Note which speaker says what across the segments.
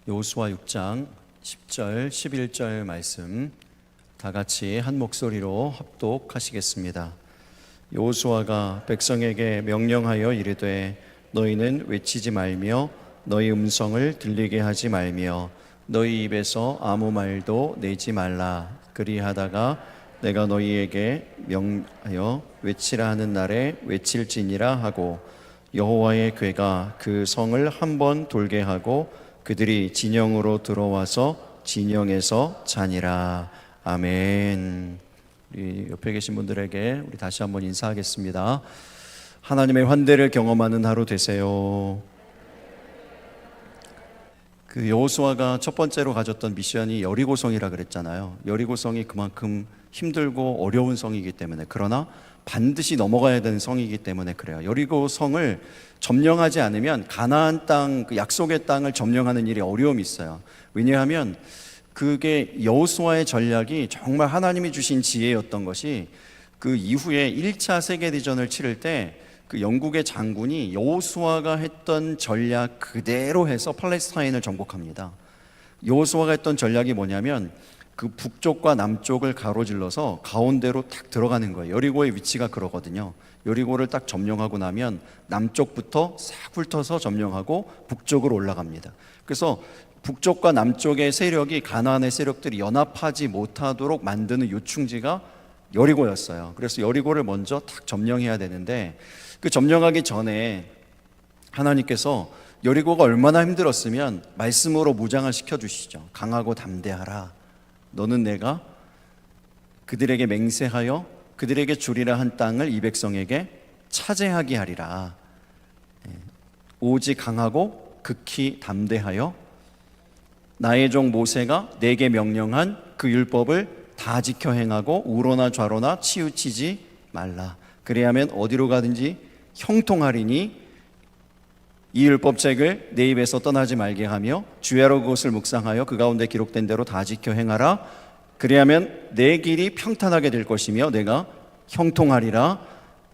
Speaker 1: 여호수아 6장 10절 11절 말씀 다 같이 한 목소리로 합독하시겠습니다. 여호수아가 백성에게 명령하여 이르되 너희는 외치지 말며 너희 음성을 들리게 하지 말며 너희 입에서 아무 말도 내지 말라. 그리하다가 내가 너희에게 명하여 외치라 하는 날에 외칠지니라 하고 여호와의 괴가 그 성을 한번 돌게 하고 그들이 진영으로 들어와서 진영에서 자니라. 아멘. 우리 옆에 계신 분들에게 우리 다시 한번 인사하겠습니다. 하나님의 환대를 경험하는 하루 되세요. 그 여호수아가 첫 번째로 가졌던 미션이 여리고성이라 그랬잖아요. 여리고성이 그만큼 힘들고 어려운 성이기 때문에, 그러나 반드시 넘어가야 되는 성이기 때문에 그래요. 여리고성을 점령하지 않으면 가나안 땅, 그 약속의 땅을 점령하는 일이 어려움이 있어요. 왜냐하면 그게 여호수아의 전략이 정말 하나님이 주신 지혜였던 것이, 그 이후에 1차 세계대전을 치를 때 그 영국의 장군이 여호수아가 했던 전략 그대로 해서 팔레스타인을 정복합니다. 여호수아가 했던 전략이 뭐냐면 그 북쪽과 남쪽을 가로질러서 가운데로 딱 들어가는 거예요. 여리고의 위치가 그러거든요. 여리고를 딱 점령하고 나면 남쪽부터 싹 훑어서 점령하고 북쪽으로 올라갑니다. 그래서 북쪽과 남쪽의 세력이, 가나안의 세력들이 연합하지 못하도록 만드는 요충지가 여리고였어요. 그래서 여리고를 먼저 딱 점령해야 되는데, 그 점령하기 전에 하나님께서 여리고가 얼마나 힘들었으면 말씀으로 무장을 시켜주시죠. 강하고 담대하라. 너는 내가 그들에게 맹세하여 그들에게 주리라 한 땅을 이 백성에게 차지하게 하리라. 오직 강하고 극히 담대하여 나의 종 모세가 내게 명령한 그 율법을 다 지켜 행하고 우로나 좌로나 치우치지 말라. 그래야면 어디로 가든지 형통하리니 이 율법책을 내 입에서 떠나지 말게 하며 주야로 그것을 묵상하여 그 가운데 기록된 대로 다 지켜 행하라. 그래야면 내 길이 평탄하게 될 것이며 내가 형통하리라.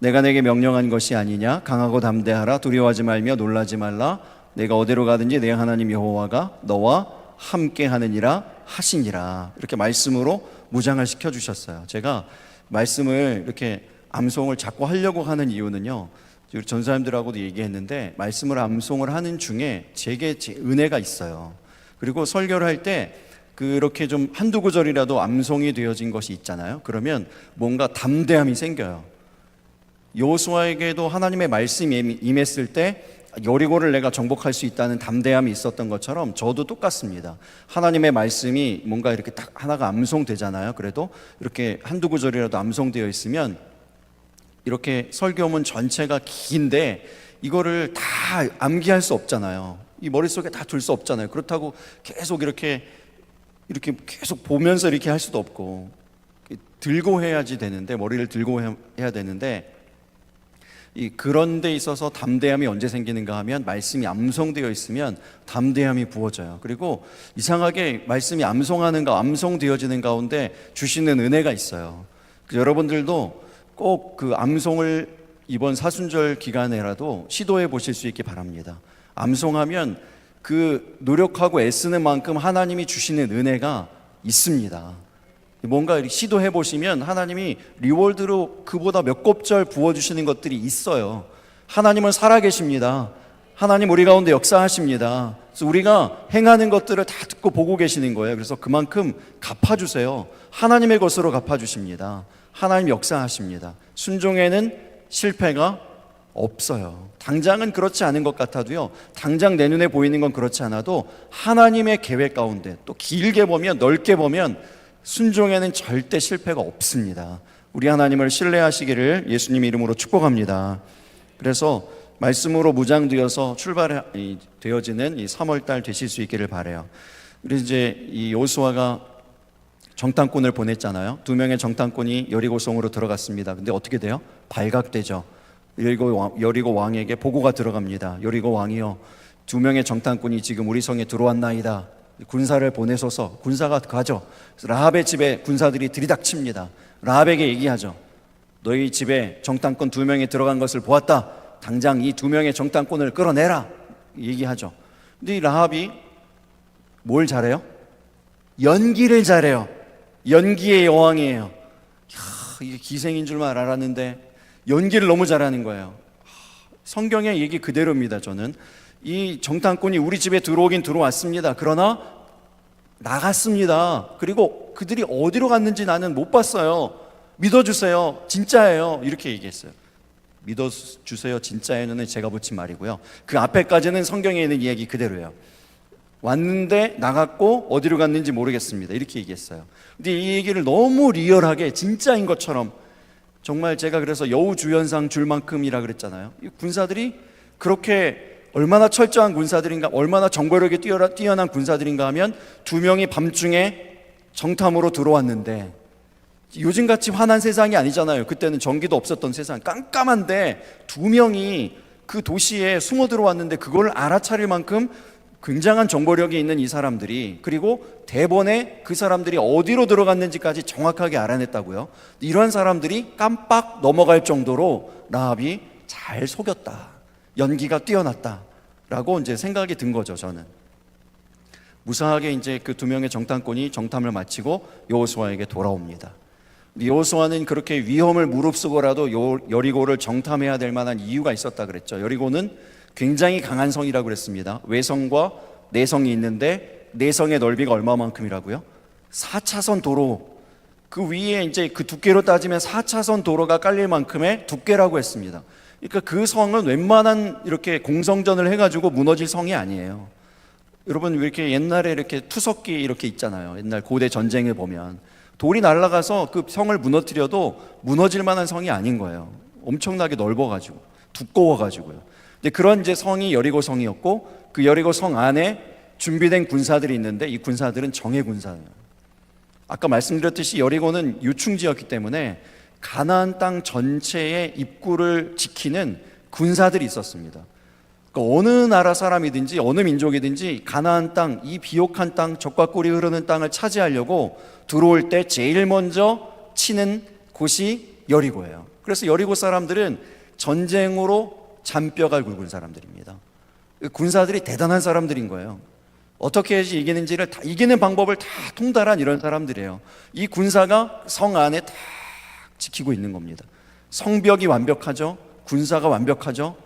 Speaker 1: 내가 내게 명령한 것이 아니냐. 강하고 담대하라. 두려워하지 말며 놀라지 말라. 내가 어디로 가든지 내 하나님 여호와가 너와 함께 하느니라 하시니라. 이렇게 말씀으로 무장을 시켜주셨어요. 제가 말씀을 이렇게 암송을 자꾸 하려고 하는 이유는요, 우리 전사님들하고도 얘기했는데, 말씀을 암송을 하는 중에 제게 은혜가 있어요. 그리고 설교를 할 때 그렇게 좀 한두 구절이라도 암송이 되어진 것이 있잖아요. 그러면 뭔가 담대함이 생겨요. 여호수아에게도 하나님의 말씀이 임했을 때 여리고를 내가 정복할 수 있다는 담대함이 있었던 것처럼 저도 똑같습니다. 하나님의 말씀이 뭔가 이렇게 딱 하나가 암송되잖아요. 그래도 이렇게 한두 구절이라도 암송되어 있으면, 이렇게 설교문 전체가 긴데 이거를 다 암기할 수 없잖아요. 이 머릿속에 다 둘 수 없잖아요. 그렇다고 계속 이렇게 계속 보면서 이렇게 할 수도 없고, 들고 해야지 되는데, 머리를 들고 해야 되는데, 그런 데 있어서 담대함이 언제 생기는가 하면 말씀이 암송되어 있으면 담대함이 부어져요. 그리고 이상하게 말씀이 암송되어지는 가운데 주시는 은혜가 있어요. 여러분들도 꼭 그 암송을 이번 사순절 기간에라도 시도해 보실 수 있기 바랍니다. 암송하면 그 노력하고 애쓰는 만큼 하나님이 주시는 은혜가 있습니다. 뭔가 시도해 보시면 하나님이 리월드로 그보다 몇 곱절 부어주시는 것들이 있어요. 하나님은 살아계십니다. 하나님 우리 가운데 역사하십니다. 그래서 우리가 행하는 것들을 다 듣고 보고 계시는 거예요. 그래서 그만큼 갚아주세요. 하나님의 것으로 갚아주십니다. 하나님 역사하십니다. 순종에는 실패가 없어요. 당장은 그렇지 않은 것 같아도요, 당장 내 눈에 보이는 건 그렇지 않아도 하나님의 계획 가운데, 또 길게 보면, 넓게 보면 순종에는 절대 실패가 없습니다. 우리 하나님을 신뢰하시기를 예수님 이름으로 축복합니다. 그래서 말씀으로 무장되어서 출발되어지는 이 3월달 되실 수 있기를 바라요. 우리 이제 이 여호수아가 정탐꾼을 보냈잖아요. 2명의 정탐꾼이 여리고성으로 들어갔습니다. 근데 어떻게 돼요? 발각되죠. 여리고 왕에게 보고가 들어갑니다. 여리고 왕이요, 2명의 정탐꾼이 지금 우리 성에 들어왔나이다. 군사를 보내소서. 군사가 가죠. 라합의 집에 군사들이 들이닥칩니다. 라합에게 얘기하죠. 너희 집에 정탐꾼 2명이 들어간 것을 보았다. 당장 이 2명의 정탐꾼을 끌어내라. 얘기하죠. 근데 이 라합이 뭘 잘해요? 연기를 잘해요. 연기의 여왕이에요. 이게 기생인 줄만 알았는데 연기를 너무 잘하는 거예요. 성경의 얘기 그대로입니다. 저는 이 정탐꾼이 우리 집에 들어오긴 들어왔습니다. 그러나 나갔습니다. 그리고 그들이 어디로 갔는지 나는 못 봤어요. 믿어주세요. 진짜예요. 이렇게 얘기했어요. 믿어주세요. 진짜예요는 제가 붙인 말이고요. 그 앞에까지는 성경에 있는 이야기 그대로예요. 왔는데 나갔고 어디로 갔는지 모르겠습니다. 이렇게 얘기했어요. 근데 이 얘기를 너무 리얼하게 진짜인 것처럼, 정말 제가 그래서 여우주연상 줄 만큼이라 그랬잖아요. 이 군사들이 그렇게 얼마나 철저한 군사들인가, 얼마나 정보력이 뛰어난 군사들인가 하면 2명이 밤중에 정탐으로 들어왔는데, 요즘같이 환한 세상이 아니잖아요. 그때는 전기도 없었던 세상, 깜깜한데 2명이 그 도시에 숨어 들어왔는데 그걸 알아차릴 만큼 굉장한 정보력이 있는 이 사람들이, 그리고 대번에 그 사람들이 어디로 들어갔는지까지 정확하게 알아냈다고요. 이러한 사람들이 깜빡 넘어갈 정도로 라합이 잘 속였다, 연기가 뛰어났다라고 이제 생각이 든 거죠. 저는 무사하게 이제 그 2명의 정탐꾼이 정탐을 마치고 여호수아에게 돌아옵니다. 여호수아는 그렇게 위험을 무릅쓰고라도 여리고를 정탐해야 될 만한 이유가 있었다 그랬죠. 여리고는 굉장히 강한 성이라고 그랬습니다. 외성과 내성이 있는데 내성의 넓이가 얼마만큼이라고요? 4차선 도로, 그 위에 이제 그 두께로 따지면 4차선 도로가 깔릴 만큼의 두께라고 했습니다. 그러니까 그 성은 웬만한 이렇게 공성전을 해가지고 무너질 성이 아니에요. 여러분, 왜 이렇게 옛날에 이렇게 투석기 이렇게 있잖아요. 옛날 고대 전쟁에 보면 돌이 날아가서 그 성을 무너뜨려도 무너질 만한 성이 아닌 거예요. 엄청나게 넓어가지고 두꺼워가지고요. 근데 그런 이제 성이 여리고 성이었고, 그 여리고 성 안에 준비된 군사들이 있는데 이 군사들은 정예 군사예요. 아까 말씀드렸듯이 여리고는 유충지였기 때문에 가나안 땅 전체의 입구를 지키는 군사들이 있었습니다. 그러니까 어느 나라 사람이든지 어느 민족이든지 가나안 땅, 이 비옥한 땅, 적과 꿀이 흐르는 땅을 차지하려고 들어올 때 제일 먼저 치는 곳이 여리고예요. 그래서 여리고 사람들은 전쟁으로 잔뼈가 굵은 사람들입니다. 군사들이 대단한 사람들인 거예요. 어떻게 해야지 이기는지를 다 이기는 방법을 다 통달한 이런 사람들이에요. 이 군사가 성 안에 다 지키고 있는 겁니다. 성벽이 완벽하죠. 군사가 완벽하죠.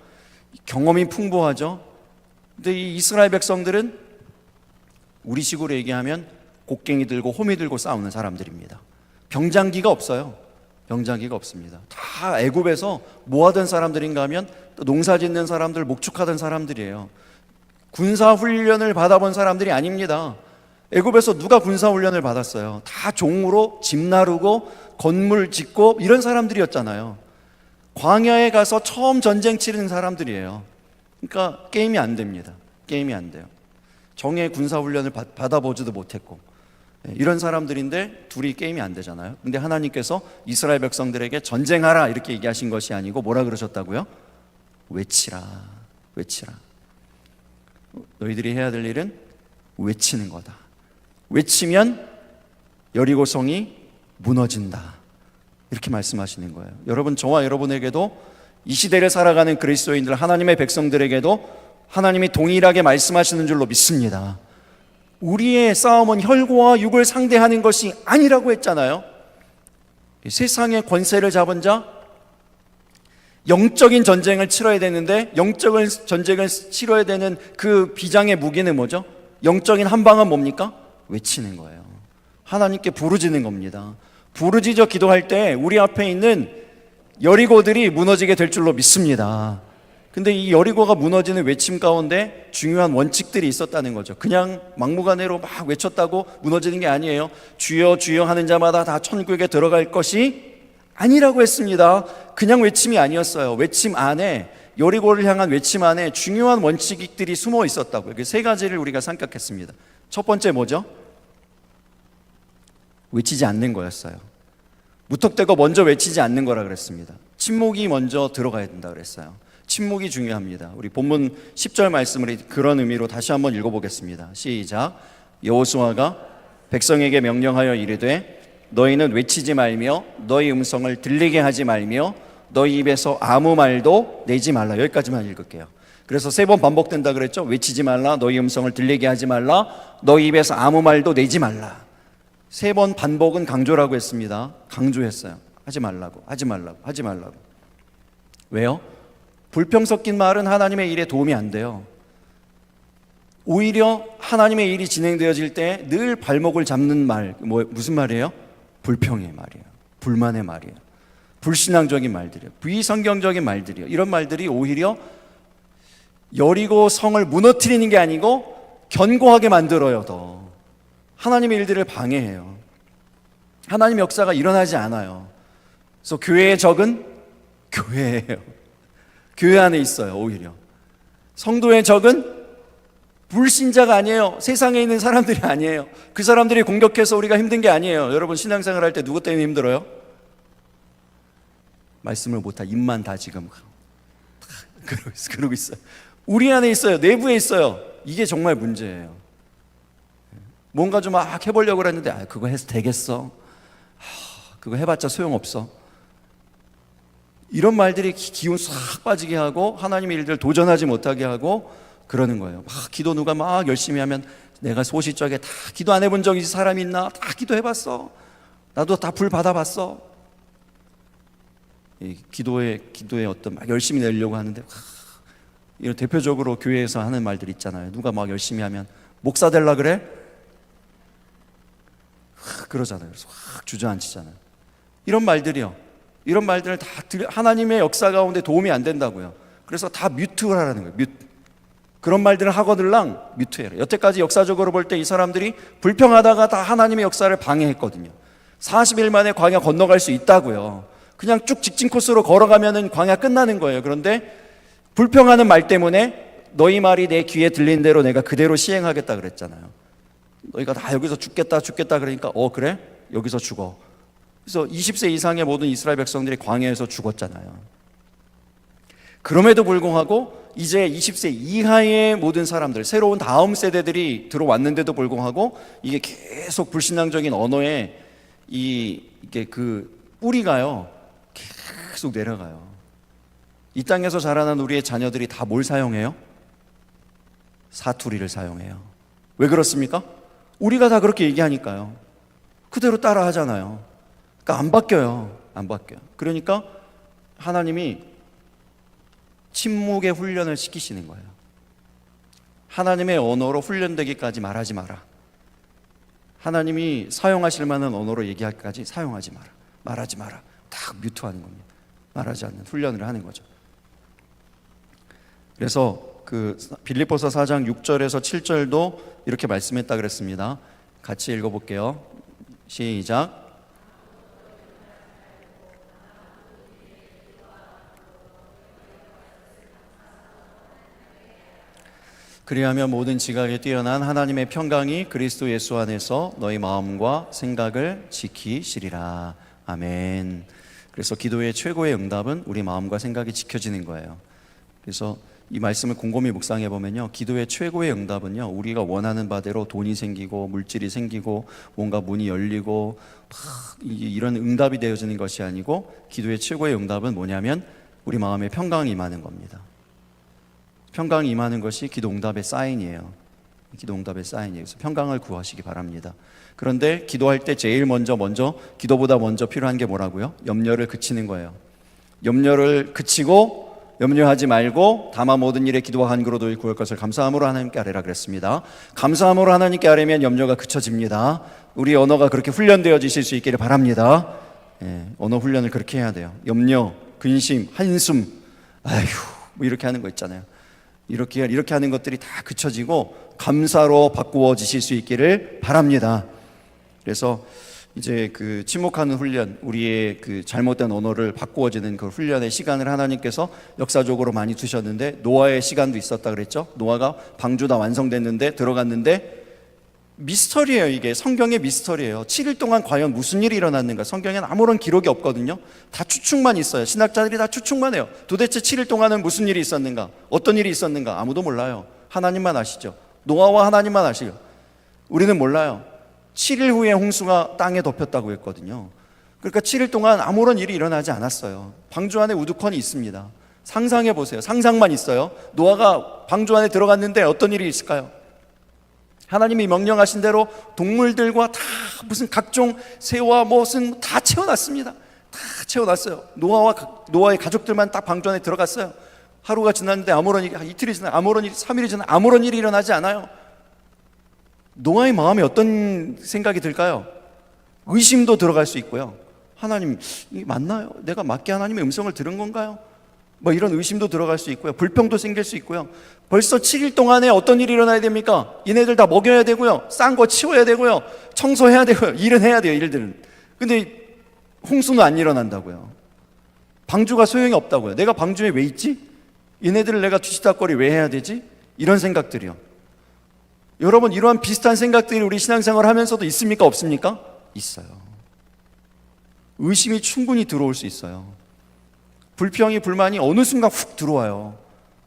Speaker 1: 경험이 풍부하죠. 근데 이 이스라엘 백성들은 우리식으로 얘기하면 곡괭이 들고 호미 들고 싸우는 사람들입니다. 병장기가 없어요. 병장기가 없습니다. 다 애굽에서 뭐 하던 사람들인가 하면 농사 짓는 사람들, 목축하던 사람들이에요. 군사 훈련을 받아본 사람들이 아닙니다. 애굽에서 누가 군사 훈련을 받았어요? 다 종으로 집 나르고 건물 짓고 이런 사람들이었잖아요. 광야에 가서 처음 전쟁 치르는 사람들이에요. 그러니까 게임이 안 됩니다. 게임이 안 돼요. 정예 군사 훈련을 받아보지도 못했고 이런 사람들인데 둘이 게임이 안 되잖아요. 근데 하나님께서 이스라엘 백성들에게 전쟁하라 이렇게 얘기하신 것이 아니고 뭐라 그러셨다고요? 외치라, 외치라. 너희들이 해야 될 일은 외치는 거다. 외치면 여리고성이 무너진다, 이렇게 말씀하시는 거예요. 여러분, 저와 여러분에게도 이 시대를 살아가는 그리스도인들, 하나님의 백성들에게도 하나님이 동일하게 말씀하시는 줄로 믿습니다. 우리의 싸움은 혈과 육을 상대하는 것이 아니라고 했잖아요. 세상의 권세를 잡은 자, 영적인 전쟁을 치러야 되는데 영적인 전쟁을 치러야 되는 그 비장의 무기는 뭐죠? 영적인 한방은 뭡니까? 외치는 거예요. 하나님께 부르짖는 겁니다. 부르짖어 기도할 때 우리 앞에 있는 여리고들이 무너지게 될 줄로 믿습니다. 근데 이 여리고가 무너지는 외침 가운데 중요한 원칙들이 있었다는 거죠. 그냥 막무가내로 막 외쳤다고 무너지는 게 아니에요. 주여 주여 하는 자마다 다 천국에 들어갈 것이 아니라고 했습니다. 그냥 외침이 아니었어요. 외침 안에, 여리고를 향한 외침 안에 중요한 원칙들이 숨어 있었다고요. 그 세 가지를 우리가 생각했습니다. 첫 번째 뭐죠? 외치지 않는 거였어요. 무턱대고 먼저 외치지 않는 거라 그랬습니다. 침묵이 먼저 들어가야 된다 그랬어요. 침묵이 중요합니다. 우리 본문 10절 말씀을 그런 의미로 다시 한번 읽어보겠습니다. 시작. 여호수아가 백성에게 명령하여 이르되 너희는 외치지 말며 너희 음성을 들리게 하지 말며 너희 입에서 아무 말도 내지 말라. 여기까지만 읽을게요. 그래서 3번 반복된다 그랬죠. 외치지 말라, 너희 음성을 들리게 하지 말라, 너희 입에서 아무 말도 내지 말라. 3번 반복은 강조라고 했습니다. 강조했어요. 하지 말라고, 하지 말라고, 하지 말라고. 왜요? 불평 섞인 말은 하나님의 일에 도움이 안 돼요. 오히려 하나님의 일이 진행되어질 때 늘 발목을 잡는 말, 무슨 말이에요? 불평의 말이에요. 불만의 말이에요. 불신앙적인 말들이에요. 비성경적인 말들이에요. 이런 말들이 오히려 여리고 성을 무너뜨리는 게 아니고 견고하게 만들어요. 더 하나님의 일들을 방해해요. 하나님의 역사가 일어나지 않아요. 그래서 교회의 적은 교회예요. 교회 안에 있어요. 오히려 성도의 적은 불신자가 아니에요. 세상에 있는 사람들이 아니에요. 그 사람들이 공격해서 우리가 힘든 게 아니에요. 여러분 신앙생활 할 때 누구 때문에 힘들어요? 말씀을 못하 입만 다 지금 그러고 있어요. 우리 안에 있어요. 내부에 있어요. 이게 정말 문제예요. 뭔가 좀 막 해보려고 했는데 그거 해서 되겠어? 그거 해봤자 소용없어. 이런 말들이 기운 싹 빠지게 하고 하나님의 일들을 도전하지 못하게 하고 그러는 거예요. 막 기도 누가 막 열심히 하면 내가 소시적에 다 기도 안 해본 적 있는 사람이 있나? 다 기도해봤어. 나도 다 불 받아봤어. 이 기도에 어떤 막 열심히 내려고 하는데 이런 대표적으로 교회에서 하는 말들 있잖아요. 누가 막 열심히 하면 목사 될라 그래? 그러잖아요. 그래서 확 주저앉히잖아요. 이런 말들이요. 이런 말들을 다 하나님의 역사 가운데 도움이 안 된다고요. 그래서 다 뮤트하라는 거예요. 뮤트. 그런 말들을 하거들랑 뮤트해라. 여태까지 역사적으로 볼 때 이 사람들이 불평하다가 다 하나님의 역사를 방해했거든요. 40일 만에 광야 건너갈 수 있다고요. 그냥 쭉 직진 코스로 걸어가면은 광야 끝나는 거예요. 그런데 불평하는 말 때문에 너희 말이 내 귀에 들린 대로 내가 그대로 시행하겠다 그랬잖아요. 너희가 다 여기서 죽겠다 그러니까 그래? 여기서 죽어. 그래서 20세 이상의 모든 이스라엘 백성들이 광야에서 죽었잖아요. 그럼에도 불구하고 이제 20세 이하의 모든 사람들, 새로운 다음 세대들이 들어왔는데도 불구하고 이게 계속 불신앙적인 언어에 이게 그 뿌리가요 계속 내려가요. 이 땅에서 자라난 우리의 자녀들이 다 뭘 사용해요? 사투리를 사용해요. 왜 그렇습니까? 우리가 다 그렇게 얘기하니까요. 그대로 따라 하잖아요. 그러니까 안 바뀌어요. 안 바뀌어요. 그러니까 하나님이 침묵의 훈련을 시키시는 거예요. 하나님의 언어로 훈련되기까지 말하지 마라. 하나님이 사용하실 만한 언어로 얘기하기까지 사용하지 마라. 말하지 마라. 딱 뮤트하는 겁니다. 말하지 않는 훈련을 하는 거죠. 그래서 그 빌립보서 4장 6절에서 7절도 이렇게 말씀했다 그랬습니다. 같이 읽어볼게요. 시작. 그리하면 모든 지각에 뛰어난 하나님의 평강이 그리스도 예수 안에서 너희 마음과 생각을 지키시리라. 아멘. 그래서 기도의 최고의 응답은 우리 마음과 생각이 지켜지는 거예요. 그래서 이 말씀을 곰곰이 묵상해 보면요, 기도의 최고의 응답은요, 우리가 원하는 바대로 돈이 생기고 물질이 생기고 뭔가 문이 열리고 이런 응답이 되어지는 것이 아니고, 기도의 최고의 응답은 뭐냐면 우리 마음에 평강이 임하는 겁니다. 평강이 임하는 것이 기도 응답의 사인이에요. 기도 응답의 사인이에요. 그래서 평강을 구하시기 바랍니다. 그런데 기도할 때 제일 먼저 기도보다 먼저 필요한 게 뭐라고요? 염려를 그치는 거예요. 염려를 그치고 염려하지 말고 다만 모든 일에 기도와 간구로 너희 구할 것을 감사함으로 하나님께 아뢰라 그랬습니다. 감사함으로 하나님께 아뢰면 염려가 그쳐집니다. 우리 언어가 그렇게 훈련되어지실 수 있기를 바랍니다. 언어 훈련을 그렇게 해야 돼요. 염려, 근심, 한숨, 아휴 뭐 이렇게 하는 거 있잖아요. 이렇게 하는 것들이 다 그쳐지고 감사로 바꾸어지실 수 있기를 바랍니다. 그래서 이제 그 침묵하는 훈련, 우리의 그 잘못된 언어를 바꾸어지는 그 훈련의 시간을 하나님께서 역사적으로 많이 두셨는데, 노아의 시간도 있었다 그랬죠. 노아가 방주 다 완성됐는데 들어갔는데 미스터리예요. 이게 성경의 미스터리예요. 7일 동안 과연 무슨 일이 일어났는가? 성경에는 아무런 기록이 없거든요. 다 추측만 있어요. 신학자들이 다 추측만 해요. 도대체 7일 동안은 무슨 일이 있었는가? 어떤 일이 있었는가? 아무도 몰라요. 하나님만 아시죠. 노아와 하나님만 아시죠. 우리는 몰라요. 7일 후에 홍수가 땅에 덮였다고 했거든요. 그러니까 7일 동안 아무런 일이 일어나지 않았어요. 방주 안에 우두커니 있습니다. 상상해 보세요. 상상만 있어요. 노아가 방주 안에 들어갔는데 어떤 일이 있을까요? 하나님이 명령하신 대로 동물들과 다 무슨 각종 새와 무슨 다 채워놨습니다. 다 채워놨어요. 노아의 가족들만 딱 방주 안에 들어갔어요. 하루가 지났는데 아무런 일이, 이틀이 지나 아무런 일이, 3일이 지나 아무런 일이 일어나지 않아요. 노아의 마음에 어떤 생각이 들까요? 의심도 들어갈 수 있고요. 하나님, 이게 맞나요? 내가 맞게 하나님의 음성을 들은 건가요? 뭐 이런 의심도 들어갈 수 있고요. 불평도 생길 수 있고요. 벌써 7일 동안에 어떤 일이 일어나야 됩니까? 얘네들 다 먹여야 되고요. 싼 거 치워야 되고요. 청소해야 되고요. 일은 해야 돼요, 일들은. 근데 홍수는 안 일어난다고요. 방주가 소용이 없다고요. 내가 방주에 왜 있지? 얘네들을 내가 뒤치다거리 왜 해야 되지? 이런 생각들이요. 여러분, 이러한 비슷한 생각들이 우리 신앙생활을 하면서도 있습니까? 없습니까? 있어요. 의심이 충분히 들어올 수 있어요. 불평이, 불만이 어느 순간 훅 들어와요.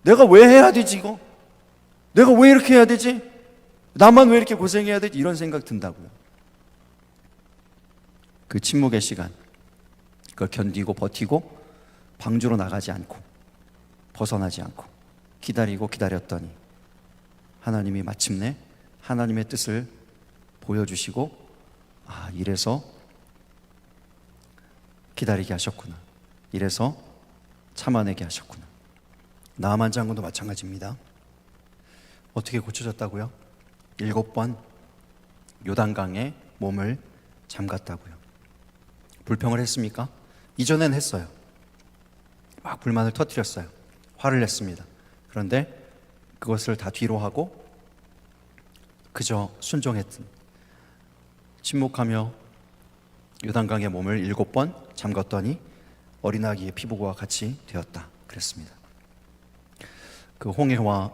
Speaker 1: 내가 왜 해야 되지 이거? 내가 왜 이렇게 해야 되지? 나만 왜 이렇게 고생해야 되지? 이런 생각 든다고요. 그 침묵의 시간, 그걸 견디고 버티고 방주로 나가지 않고 벗어나지 않고 기다리고 기다렸더니 하나님이 마침내 하나님의 뜻을 보여주시고, 아, 이래서 기다리게 하셨구나, 이래서 참아내게 하셨구나. 나아만 장군도 마찬가지입니다. 어떻게 고쳐졌다고요? 7번 요단강에 몸을 잠갔다고요. 불평을 했습니까? 이전엔 했어요. 막 불만을 터뜨렸어요. 화를 냈습니다. 그런데 그것을 다 뒤로 하고 그저 순종했던, 침묵하며 요단강에 몸을 7번 잠갔더니 어린아기의 피부와 같이 되었다 그랬습니다. 그 홍해와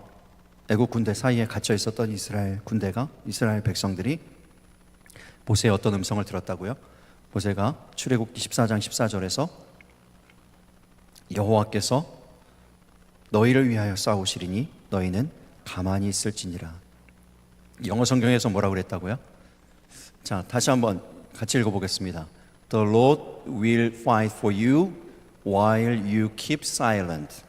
Speaker 1: 애국 군대 사이에 갇혀 있었던 이스라엘 백성들이 모세의 어떤 음성을 들었다고요? 모세가 출애굽기 14장 14절에서 여호와께서 너희를 위하여 싸우시리니 너희는 가만히 있을지니라. 영어 성경에서 뭐라고 그랬다고요? 자, 다시 한번 같이 읽어보겠습니다. The Lord will fight for you while you keep silent.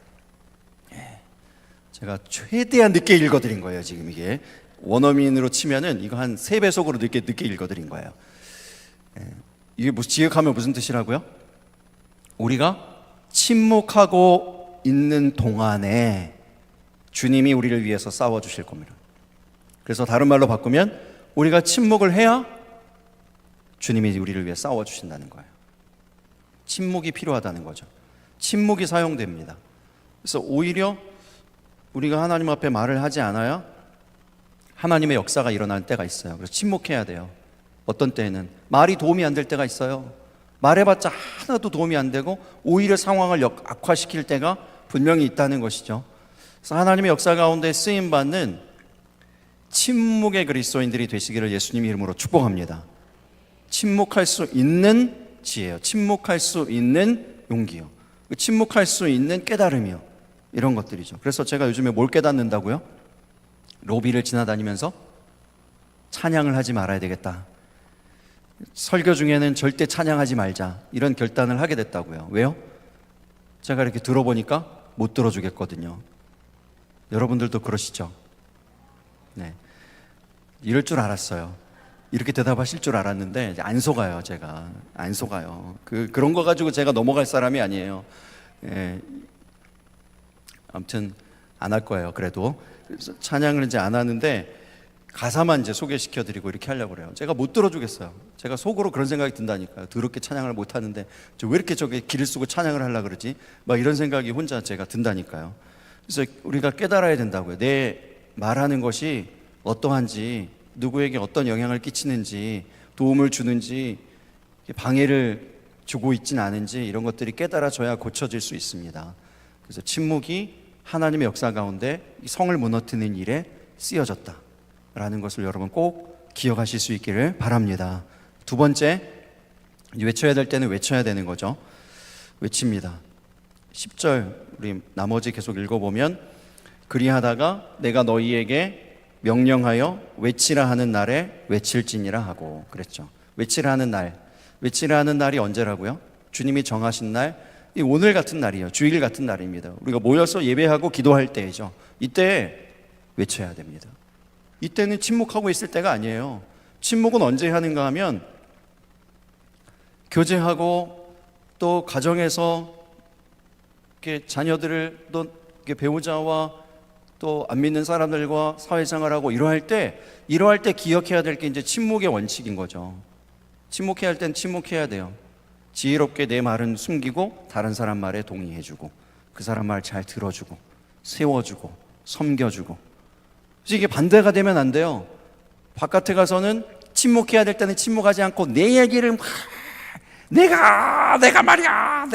Speaker 1: 제가 최대한 늦게 읽어드린 거예요. 지금 이게 원어민으로 치면은 이거 한 3배속으로 늦게 읽어드린 거예요. 이게 지역하면 무슨 뜻이라고요? 우리가 침묵하고 있는 동안에 주님이 우리를 위해서 싸워주실 겁니다. 그래서 다른 말로 바꾸면 우리가 침묵을 해야 주님이 우리를 위해 싸워주신다는 거예요. 침묵이 필요하다는 거죠. 침묵이 사용됩니다. 그래서 오히려 우리가 하나님 앞에 말을 하지 않아야 하나님의 역사가 일어날 때가 있어요. 그래서 침묵해야 돼요. 어떤 때에는 말이 도움이 안 될 때가 있어요. 말해봤자 하나도 도움이 안 되고 오히려 상황을 악화시킬 때가 분명히 있다는 것이죠. 그래서 하나님의 역사 가운데 쓰임받는 침묵의 그리스도인들이 되시기를 예수님 이름으로 축복합니다. 침묵할 수 있는 지혜요, 침묵할 수 있는 용기요, 침묵할 수 있는 깨달음이요, 이런 것들이죠. 그래서 제가 요즘에 뭘 깨닫는다고요? 로비를 지나다니면서 찬양을 하지 말아야 되겠다, 설교 중에는 절대 찬양하지 말자, 이런 결단을 하게 됐다고요. 왜요? 제가 이렇게 들어보니까 못 들어주겠거든요. 여러분들도 그러시죠? 네, 이럴 줄 알았어요. 이렇게 대답하실 줄 알았는데 안 속아요. 제가 안 속아요. 그런 거 가지고 제가 넘어갈 사람이 아니에요. 예. 아무튼 안 할 거예요. 그래도 그래서 찬양을 이제 안 하는데 가사만 이제 소개시켜드리고 이렇게 하려고 그래요. 제가 못 들어주겠어요. 제가 속으로 그런 생각이 든다니까요. 더럽게 찬양을 못 하는데 왜 이렇게 저게 길을 쓰고 찬양을 하려고 그러지? 막 이런 생각이 혼자 제가 든다니까요. 그래서 우리가 깨달아야 된다고요. 내 말하는 것이 어떠한지, 누구에게 어떤 영향을 끼치는지, 도움을 주는지, 방해를 주고 있지는 않은지, 이런 것들이 깨달아져야 고쳐질 수 있습니다. 그래서 침묵이 하나님의 역사 가운데 성을 무너뜨리는 일에 쓰여졌다라는 것을 여러분 꼭 기억하실 수 있기를 바랍니다. 두 번째, 외쳐야 될 때는 외쳐야 되는 거죠. 외칩니다. 10절 우리 나머지 계속 읽어보면, 그리하다가 내가 너희에게 명령하여 외치라 하는 날에 외칠지니라 하고 그랬죠. 외치라 하는 날, 외치라 하는 날이 언제라고요? 주님이 정하신 날, 이 오늘 같은 날이에요. 주일 같은 날입니다. 우리가 모여서 예배하고 기도할 때이죠. 이때 외쳐야 됩니다. 이때는 침묵하고 있을 때가 아니에요. 침묵은 언제 하는가 하면 교제하고 또 가정에서 이렇게 자녀들을 또 이렇게 배우자와 또 안 믿는 사람들과 사회생활하고 이러할 때 기억해야 될 게 이제 침묵의 원칙인 거죠. 침묵해야 할 땐 침묵해야 돼요. 지혜롭게 내 말은 숨기고 다른 사람 말에 동의해주고 그 사람 말 잘 들어주고 세워주고 섬겨주고. 그래서 이게 반대가 되면 안 돼요. 바깥에 가서는 침묵해야 될 때는 침묵하지 않고 내 얘기를 막 내가 말이야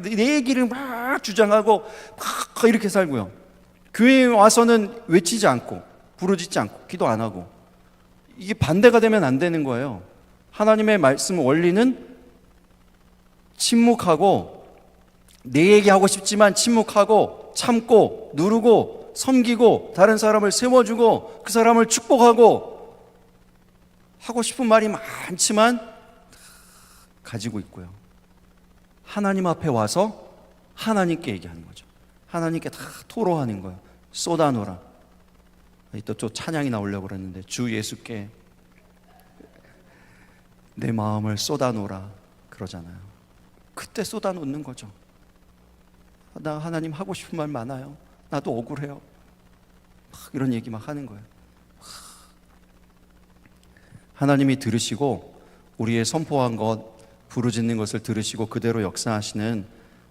Speaker 1: 내 얘기를 막 주장하고 막 이렇게 살고요. 교회에 와서는 외치지 않고 부르짖지 않고 기도 안 하고. 이게 반대가 되면 안 되는 거예요. 하나님의 말씀 원리는 침묵하고 내 얘기하고 싶지만 침묵하고 참고 누르고 섬기고 다른 사람을 세워주고 그 사람을 축복하고 하고 싶은 말이 많지만 가지고 있고요. 하나님 앞에 와서 하나님께 얘기하는 거죠. 하나님께 다 토로하는 거예요. 쏟아놓으라. 또 찬양이 나오려고 그랬는데 주 예수께 내 마음을 쏟아놓으라 그러잖아요. 그때 쏟아놓는 거죠. 나 하나님 하고 싶은 말 많아요. 나도 억울해요. 막 이런 얘기 막 하는 거예요. 하나님이 들으시고 우리의 선포한 것, 부르짖는 것을 들으시고 그대로 역사하시는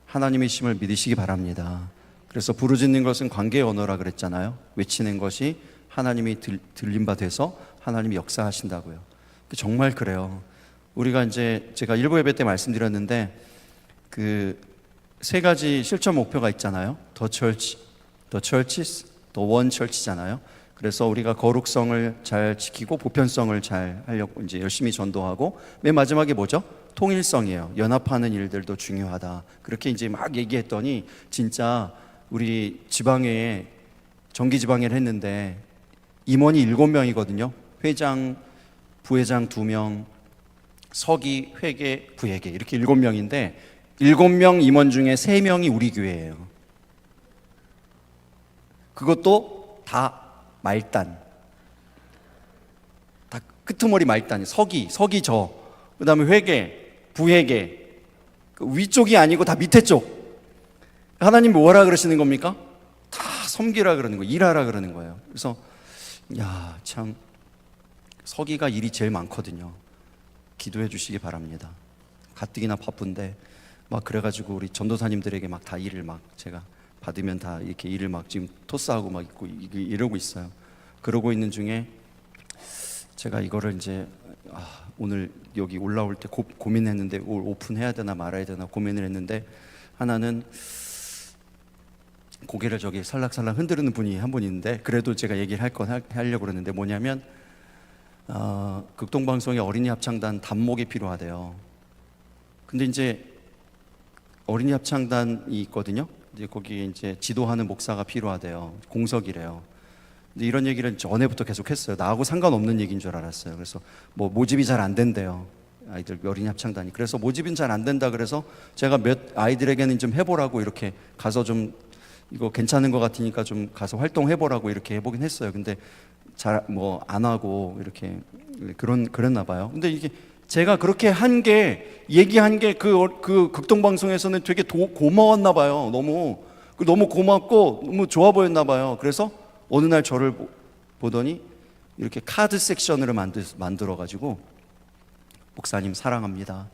Speaker 1: 하나님이심을 믿으시기 바랍니다. 그래서 부르짖는 것은 관계의 언어라 그랬잖아요. 외치는 것이 하나님이 들린 바 돼서 하나님이 역사하신다고요. 정말 그래요. 우리가 이제 제가 일부 예배 때 말씀드렸는데 그 세 가지 실천 목표가 있잖아요. The church, the churches, the one church잖아요. 그래서 우리가 거룩성을 잘 지키고 보편성을 잘 하려고 이제 열심히 전도하고 맨 마지막에 뭐죠? 통일성이에요. 연합하는 일들도 중요하다. 그렇게 이제 막 얘기했더니 진짜 우리 지방회에 정기 지방회를 했는데 임원이 7명이거든요. 회장, 부회장 2명, 서기, 회계, 부회계 이렇게 7명인데 7명 임원 중에 3명이 우리 교회예요. 그것도 다 말단, 다 끄트머리 말단이 서기 저, 그 다음에 회계, 부회계 그 위쪽이 아니고 다 밑에 쪽. 하나님 뭐라 그러시는 겁니까? 다 섬기라 그러는 거예요. 일하라 그러는 거예요. 그래서 야, 참 서기가 일이 제일 많거든요. 기도해 주시기 바랍니다. 가뜩이나 바쁜데 막 그래가지고 우리 전도사님들에게 막 다 일을 막 제가 받으면 다 이렇게 일을 막 지금 토스하고 막 있고 이러고 있어요. 그러고 있는 중에 제가 이거를 이제 오늘 여기 올라올 때 고민했는데 오픈해야 되나 말아야 되나 고민을 했는데 하나는 고개를 저기 살락살락 흔드는 분이 한 분 있는데 그래도 제가 얘기를 하려고 그러는데 뭐냐면 극동방송에 어린이 합창단 단목이 필요하대요. 근데 이제 어린이 합창단이 있거든요. 이제 거기에 이제 지도하는 목사가 필요하대요. 공석이래요. 근데 이런 얘기를 전에부터 계속 했어요. 나하고 상관없는 얘기인 줄 알았어요. 그래서 뭐 모집이 잘 안 된대요. 아이들 어린이 합창단이. 그래서 모집은 잘 안 된다 그래서 제가 몇 아이들에게는 좀 해보라고 이렇게 가서 좀 이거 괜찮은 것 같으니까 좀 가서 활동해보라고 이렇게 해보긴 했어요. 근데 잘 뭐 안 하고 이렇게 그랬나 봐요. 근데 이게 제가 그렇게 얘기한 게 그 극동방송에서는 되게 고마웠나 봐요. 너무 고맙고 너무 좋아 보였나 봐요. 그래서 어느 날 저를 보더니 이렇게 카드 섹션으로 만들어가지고 목사님 사랑합니다.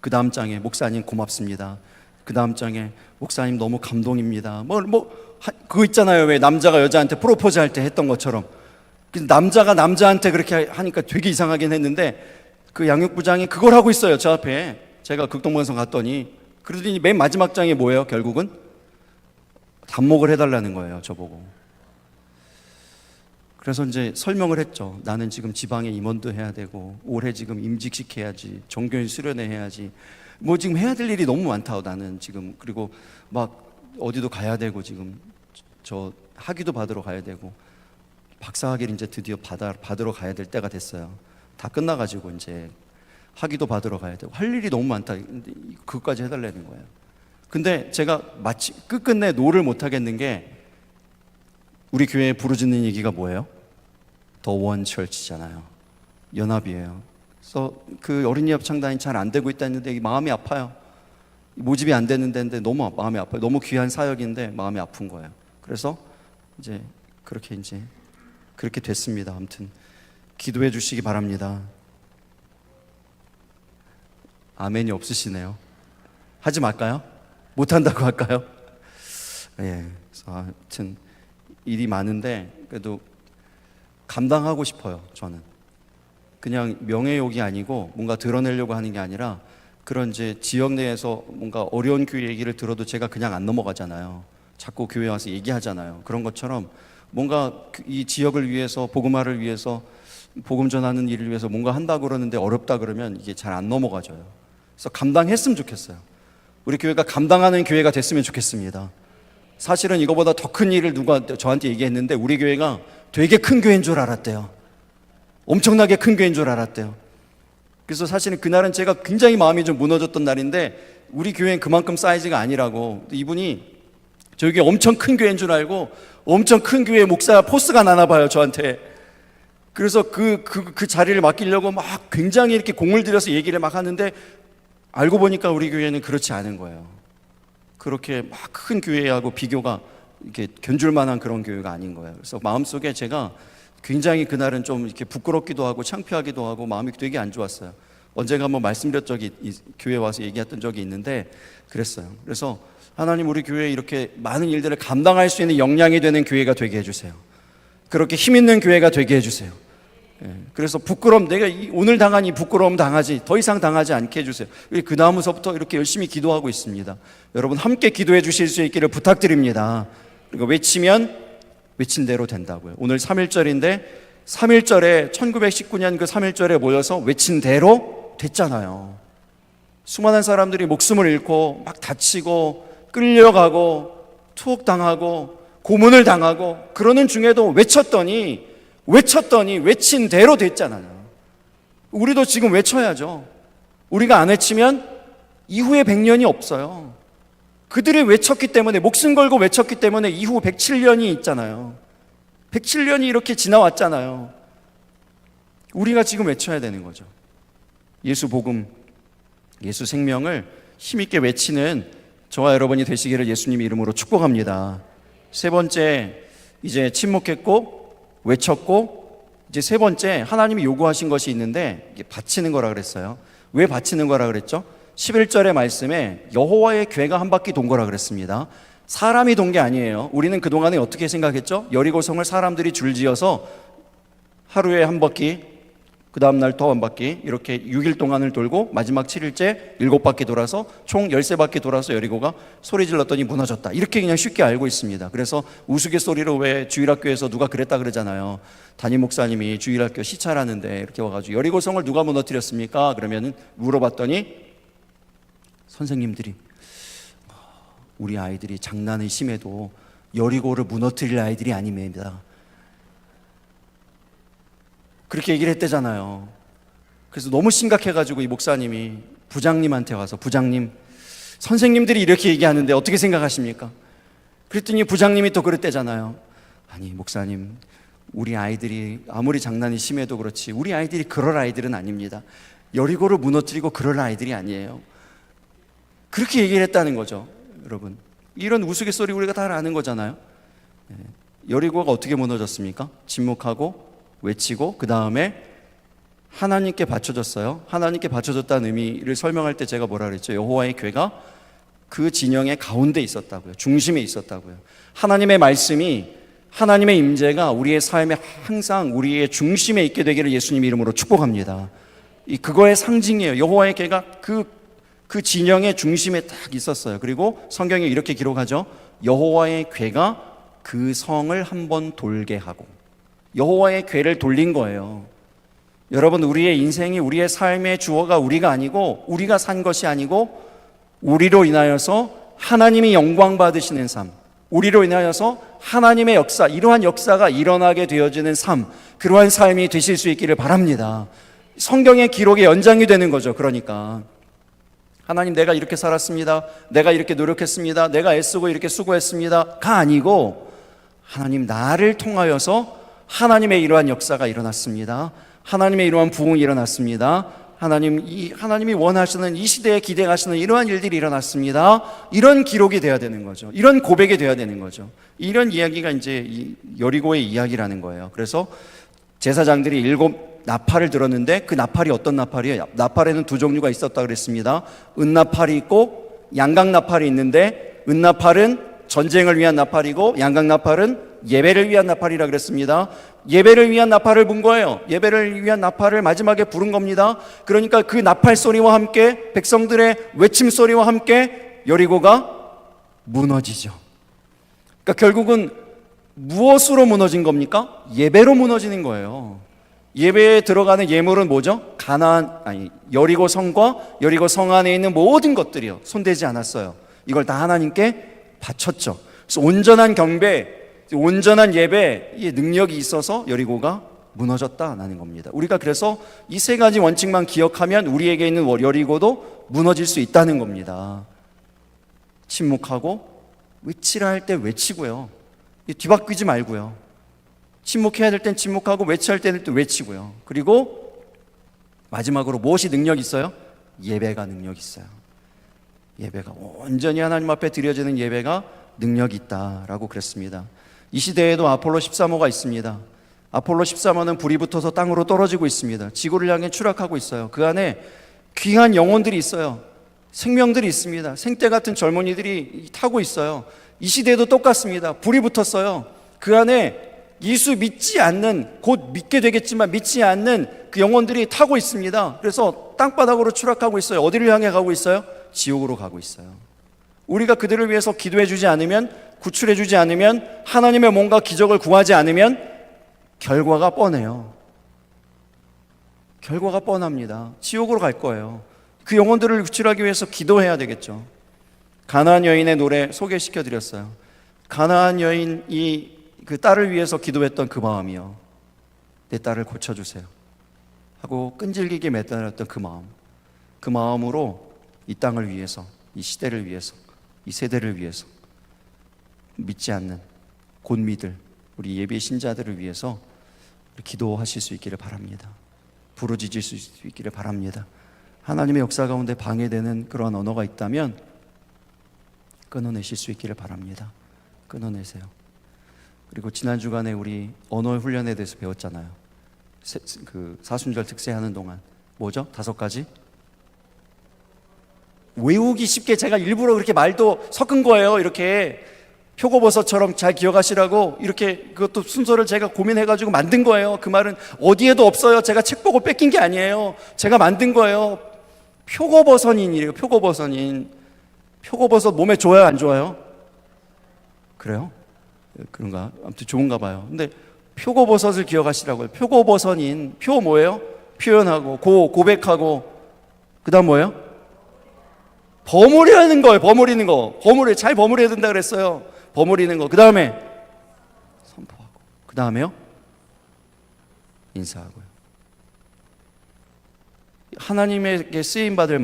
Speaker 1: 그 다음 장에 목사님 고맙습니다. 그 다음 장에 목사님 너무 감동입니다. 그거 있잖아요. 왜 남자가 여자한테 프로포즈 할 때 했던 것처럼. 남자가 남자한테 그렇게 하니까 되게 이상하긴 했는데 그 양육부장이 그걸 하고 있어요. 저 앞에. 제가 극동방송 갔더니 그러더니 맨 마지막 장에 뭐예요? 결국은 단목을 해달라는 거예요. 저보고. 그래서 이제 설명을 했죠. 나는 지금 지방에 임원도 해야 되고 올해 지금 임직식 해야지, 종교인 수련회 해야지, 뭐 지금 해야 될 일이 너무 많다. 나는 지금 그리고 막 어디도 가야 되고 지금 저 학위도 받으러 가야 되고 박사학위를 이제 드디어 받으러 가야 될 때가 됐어요. 다 끝나가지고 이제 학위도 받으러 가야 되고 할 일이 너무 많다. 근데 그것까지 해달라는 거예요. 근데 제가 마치 끝끝내 노를 못 하겠는 게 우리 교회에 부르짖는 얘기가 뭐예요? 더 원 철치잖아요. 연합이에요. 그래서 그 어린이 합창단이 잘 안 되고 있다 했는데 마음이 아파요. 모집이 안 되는 데인데 너무 마음이 아파요. 너무 귀한 사역인데 마음이 아픈 거예요. 그래서 이제 그렇게 됐습니다. 아무튼 기도해 주시기 바랍니다. 아멘이 없으시네요. 하지 말까요? 못한다고 할까요? 예. 그래서 아무튼 일이 많은데 그래도 감당하고 싶어요. 저는 그냥 명예욕이 아니고 뭔가 드러내려고 하는 게 아니라 그런 이제 지역 내에서 뭔가 어려운 교회 얘기를 들어도 제가 그냥 안 넘어가잖아요. 자꾸 교회 와서 얘기하잖아요. 그런 것처럼 뭔가 이 지역을 위해서 복음화를 위해서 복음 전하는 일을 위해서 뭔가 한다고 그러는데 어렵다 그러면 이게 잘 안 넘어가져요. 그래서 감당했으면 좋겠어요. 우리 교회가 감당하는 교회가 됐으면 좋겠습니다. 사실은 이거보다 더 큰 일을 누가 저한테 얘기했는데 우리 교회가 되게 큰 교회인 줄 알았대요. 엄청나게 큰 교회인 줄 알았대요. 그래서 사실은 그날은 제가 굉장히 마음이 좀 무너졌던 날인데 우리 교회는 그만큼 사이즈가 아니라고 이분이 저희 교회 엄청 큰 교회인 줄 알고 엄청 큰 교회 목사 포스가 나나 봐요, 저한테. 그래서 그 자리를 맡기려고 막 굉장히 이렇게 공을 들여서 얘기를 막 하는데 알고 보니까 우리 교회는 그렇지 않은 거예요. 그렇게 막 큰 교회하고 비교가 이렇게 견줄 만한 그런 교회가 아닌 거예요. 그래서 마음속에 제가 굉장히 그날은 좀 이렇게 부끄럽기도 하고 창피하기도 하고 마음이 되게 안 좋았어요. 언젠가 한번 말씀드렸 적이 교회 와서 얘기했던 적이 있는데 그랬어요. 그래서 하나님 우리 교회에 이렇게 많은 일들을 감당할 수 있는 역량이 되는 교회가 되게 해주세요. 그렇게 힘 있는 교회가 되게 해주세요. 그래서 부끄러움, 내가 오늘 당한 이 부끄러움 당하지 더 이상 당하지 않게 해주세요. 그 다음서부터 이렇게 열심히 기도하고 있습니다. 여러분 함께 기도해 주실 수 있기를 부탁드립니다. 그리고 외치면 외친 대로 된다고요. 오늘 3.1절인데 3.1절에 1919년 그 3.1절에 모여서 외친 대로 됐잖아요. 수많은 사람들이 목숨을 잃고 막 다치고 끌려가고 투옥당하고 고문을 당하고 그러는 중에도 외쳤더니 외친 대로 됐잖아요. 우리도 지금 외쳐야죠. 우리가 안 외치면 이후에 100년이 없어요. 그들이 외쳤기 때문에 목숨 걸고 외쳤기 때문에 이후 107년이 있잖아요. 107년이 이렇게 지나왔잖아요. 우리가 지금 외쳐야 되는 거죠. 예수 복음, 예수 생명을 힘있게 외치는 저와 여러분이 되시기를 예수님 이름으로 축복합니다. 세 번째, 이제 침묵했고 외쳤고 이제 세 번째 하나님이 요구하신 것이 있는데 이게 바치는 거라 그랬어요. 왜 바치는 거라 그랬죠? 11절의 말씀에 여호와의 궤가 한 바퀴 돈 거라 그랬습니다. 사람이 돈 게 아니에요. 우리는 그동안에 어떻게 생각했죠? 여리고성을 사람들이 줄지어서 하루에 한 바퀴, 그 다음날 또 한 바퀴 이렇게 6일 동안을 돌고 마지막 7일째 7바퀴 돌아서 총 13바퀴 돌아서 여리고가 소리 질렀더니 무너졌다. 이렇게 그냥 쉽게 알고 있습니다. 그래서 우스갯소리로 왜 주일학교에서 누가 그랬다 그러잖아요. 담임 목사님이 주일학교 시찰하는데 이렇게 와가지고 여리고성을 누가 무너뜨렸습니까? 그러면 물어봤더니 선생님들이 우리 아이들이 장난이 심해도 여리고를 무너뜨릴 아이들이 아닙니다. 그렇게 얘기를 했대잖아요. 그래서 너무 심각해가지고 이 목사님이 부장님한테 와서 부장님, 선생님들이 이렇게 얘기하는데 어떻게 생각하십니까? 그랬더니 부장님이 또 그랬대잖아요. 아니 목사님, 우리 아이들이 아무리 장난이 심해도 그렇지 우리 아이들이 그럴 아이들은 아닙니다. 여리고를 무너뜨리고 그럴 아이들이 아니에요. 그렇게 얘기를 했다는 거죠. 여러분, 이런 우스갯소리 우리가 다 아는 거잖아요. 여리고가 어떻게 무너졌습니까? 침묵하고 외치고 그 다음에 하나님께 바쳐졌어요. 하나님께 바쳐졌다는 의미를 설명할 때 제가 뭐라 그랬죠? 여호와의 궤가 그 진영의 가운데 있었다고요. 중심에 있었다고요. 하나님의 말씀이, 하나님의 임재가 우리의 삶에 항상 우리의 중심에 있게 되기를 예수님 이름으로 축복합니다. 그거의 상징이에요. 여호와의 궤가 그 진영의 중심에 딱 있었어요. 그리고 성경에 이렇게 기록하죠. 여호와의 궤가 그 성을 한번 돌게 하고, 여호와의 궤를 돌린 거예요. 여러분, 우리의 인생이, 우리의 삶의 주어가 우리가 아니고, 우리가 산 것이 아니고, 우리로 인하여서 하나님이 영광 받으시는 삶, 우리로 인하여서 하나님의 역사, 이러한 역사가 일어나게 되어지는 삶, 그러한 삶이 되실 수 있기를 바랍니다. 성경의 기록의 연장이 되는 거죠. 그러니까 하나님 내가 이렇게 살았습니다. 내가 이렇게 노력했습니다. 내가 애쓰고 이렇게 수고했습니다가 아니고 하나님 나를 통하여서 하나님의 이러한 역사가 일어났습니다. 하나님의 이러한 부흥이 일어났습니다. 하나님이 원하시는 이 시대에 기대하시는 이러한 일들이 일어났습니다. 이런 기록이 돼야 되는 거죠. 이런 고백이 돼야 되는 거죠. 이런 이야기가 이제 이 여리고의 이야기라는 거예요. 그래서 제사장들이 7 나팔을 들었는데 그 나팔이 어떤 나팔이에요? 나팔에는 2 종류가 있었다 그랬습니다. 은나팔이 있고 양각나팔이 있는데 은나팔은 전쟁을 위한 나팔이고 양각나팔은 예배를 위한 나팔이라 그랬습니다. 예배를 위한 나팔을 분 거예요. 예배를 위한 나팔을 마지막에 부른 겁니다. 그러니까 그 나팔 소리와 함께 백성들의 외침 소리와 함께 여리고가 무너지죠. 그러니까 결국은 무엇으로 무너진 겁니까? 예배로 무너지는 거예요. 예배에 들어가는 예물은 뭐죠? 여리고 성과 여리고 성 안에 있는 모든 것들이요, 손대지 않았어요. 이걸 다 하나님께 바쳤죠. 그래서 온전한 경배, 온전한 예배의 능력이 있어서 여리고가 무너졌다라는 겁니다. 우리가 그래서 이 3가지 원칙만 기억하면 우리에게 있는 여리고도 무너질 수 있다는 겁니다. 침묵하고 외치라 할 때 외치고요, 뒤바뀌지 말고요. 침묵해야 될 땐 침묵하고 외쳐야 될 땐 외치고요. 그리고 마지막으로 무엇이 능력이 있어요? 예배가 능력이 있어요. 예배가 온전히 하나님 앞에 드려지는 예배가 능력이 있다라고 그랬습니다. 이 시대에도 아폴로 13호가 있습니다. 아폴로 13호는 불이 붙어서 땅으로 떨어지고 있습니다. 지구를 향해 추락하고 있어요. 그 안에 귀한 영혼들이 있어요. 생명들이 있습니다. 생때 같은 젊은이들이 타고 있어요. 이 시대에도 똑같습니다. 불이 붙었어요. 그 안에 예수 믿지 않는, 곧 믿게 되겠지만 믿지 않는 그 영혼들이 타고 있습니다. 그래서 땅바닥으로 추락하고 있어요. 어디를 향해 가고 있어요? 지옥으로 가고 있어요. 우리가 그들을 위해서 기도해 주지 않으면, 구출해 주지 않으면, 하나님의 뭔가 기적을 구하지 않으면 결과가 뻔해요. 결과가 뻔합니다. 지옥으로 갈 거예요. 그 영혼들을 구출하기 위해서 기도해야 되겠죠. 가나안 여인의 노래 소개시켜 드렸어요. 가나안 여인이 그 딸을 위해서 기도했던 그 마음이요, 내 딸을 고쳐주세요 하고 끈질기게 매달렸던 그 마음으로 이 땅을 위해서, 이 시대를 위해서, 이 세대를 위해서, 믿지 않는 곧 믿을 우리 예비 신자들을 위해서 기도하실 수 있기를 바랍니다. 부르짖을 수 있기를 바랍니다. 하나님의 역사 가운데 방해되는 그러한 언어가 있다면 끊어내실 수 있기를 바랍니다. 끊어내세요. 그리고 지난 주간에 우리 언어 훈련에 대해서 배웠잖아요. 그 사순절 특세하는 동안 뭐죠? 5가지 외우기 쉽게 제가 일부러 그렇게 말도 섞은 거예요. 이렇게 표고버섯처럼 잘 기억하시라고 이렇게 그것도 순서를 제가 고민해가지고 만든 거예요. 그 말은 어디에도 없어요. 제가 책 보고 뺏긴 게 아니에요. 제가 만든 거예요. 표고버섯인이래요. 표고버섯인. 표고버섯 몸에 좋아요, 안 좋아요? 그래요? 그런가? 아무튼 좋은가 봐요. 근데 표고버섯을 기억하시라고요. 표고버섯인. 표 뭐예요? 표현하고 고백하고 그 다음 뭐예요? 버무리는 거예요. 버무리는 거. 잘 버무려야 된다 그랬어요. 버무리는 거. 그 다음에 선포하고. 그 다음에요? 인사하고요. 하나님에게 쓰임받을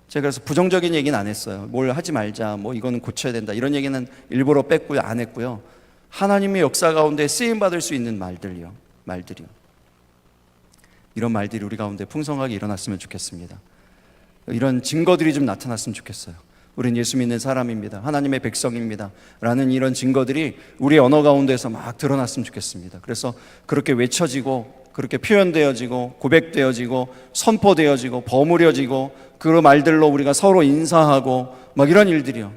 Speaker 1: 제가 그래서 부정적인 얘기는 안 했어요. 뭘 하지 말자, 뭐 이거는 고쳐야 된다, 이런 얘기는 일부러 뺐고요, 안 했고요. 하나님의 역사 가운데 쓰임받을 수 있는 말들이요. 이런 말들이 우리 가운데 풍성하게 일어났으면 좋겠습니다. 이런 증거들이 좀 나타났으면 좋겠어요. 우린 예수 믿는 사람입니다, 하나님의 백성입니다 라는 이런 증거들이 우리의 언어 가운데서 막 드러났으면 좋겠습니다. 그래서 그렇게 외쳐지고, 그렇게 표현되어지고, 고백되어지고, 선포되어지고, 버무려지고, 그 말들로 우리가 서로 인사하고 막 이런 일들이요.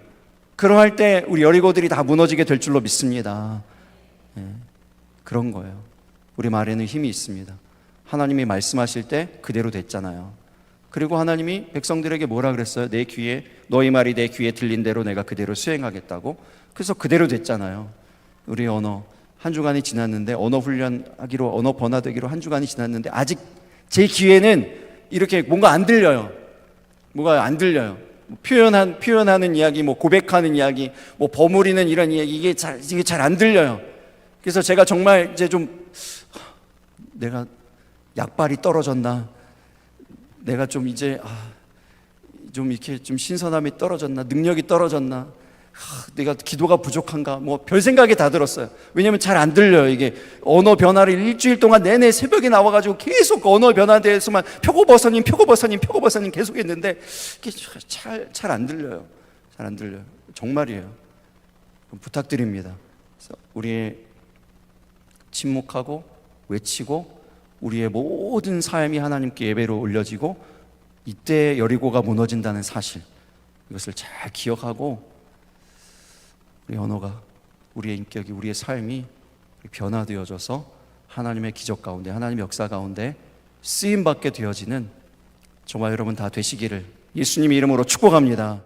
Speaker 1: 그러할 때 우리 여리고들이 다 무너지게 될 줄로 믿습니다. 그런 거예요. 우리 말에는 힘이 있습니다. 하나님이 말씀하실 때 그대로 됐잖아요. 그리고 하나님이 백성들에게 뭐라 그랬어요? 너희 말이 내 귀에 들린 대로 내가 그대로 수행하겠다고. 그래서 그대로 됐잖아요. 우리 언어 한 주간이 지났는데, 언어 훈련하기로, 언어 번화되기로 한 주간이 지났는데 아직 제 귀에는 이렇게 뭔가 안 들려요. 표현하는 이야기, 뭐 고백하는 이야기, 뭐 버무리는 이런 이야기, 이게 잘 안 들려요. 그래서 제가 정말 이제 좀, 내가 약발이 떨어졌나, 내가 좀 이제 좀 이렇게 좀 신선함이 떨어졌나, 능력이 떨어졌나, 내가 기도가 부족한가, 뭐 별 생각이 다 들었어요. 왜냐하면 잘 안 들려요. 이게 언어 변화를 일주일 동안 내내 새벽에 나와가지고 계속 언어 변화에 대해서만 표고버섯님 계속 했는데 이게 잘 안 들려요. 잘 안 들려요. 정말이에요. 부탁드립니다. 우리의 침묵하고 외치고 우리의 모든 삶이 하나님께 예배로 올려지고 이때 여리고가 무너진다는 사실, 이것을 잘 기억하고 우리 언어가, 우리의 인격이, 우리의 삶이 변화되어져서 하나님의 기적 가운데, 하나님의 역사 가운데 쓰임받게 되어지는 정말 여러분 다 되시기를 예수님의 이름으로 축복합니다.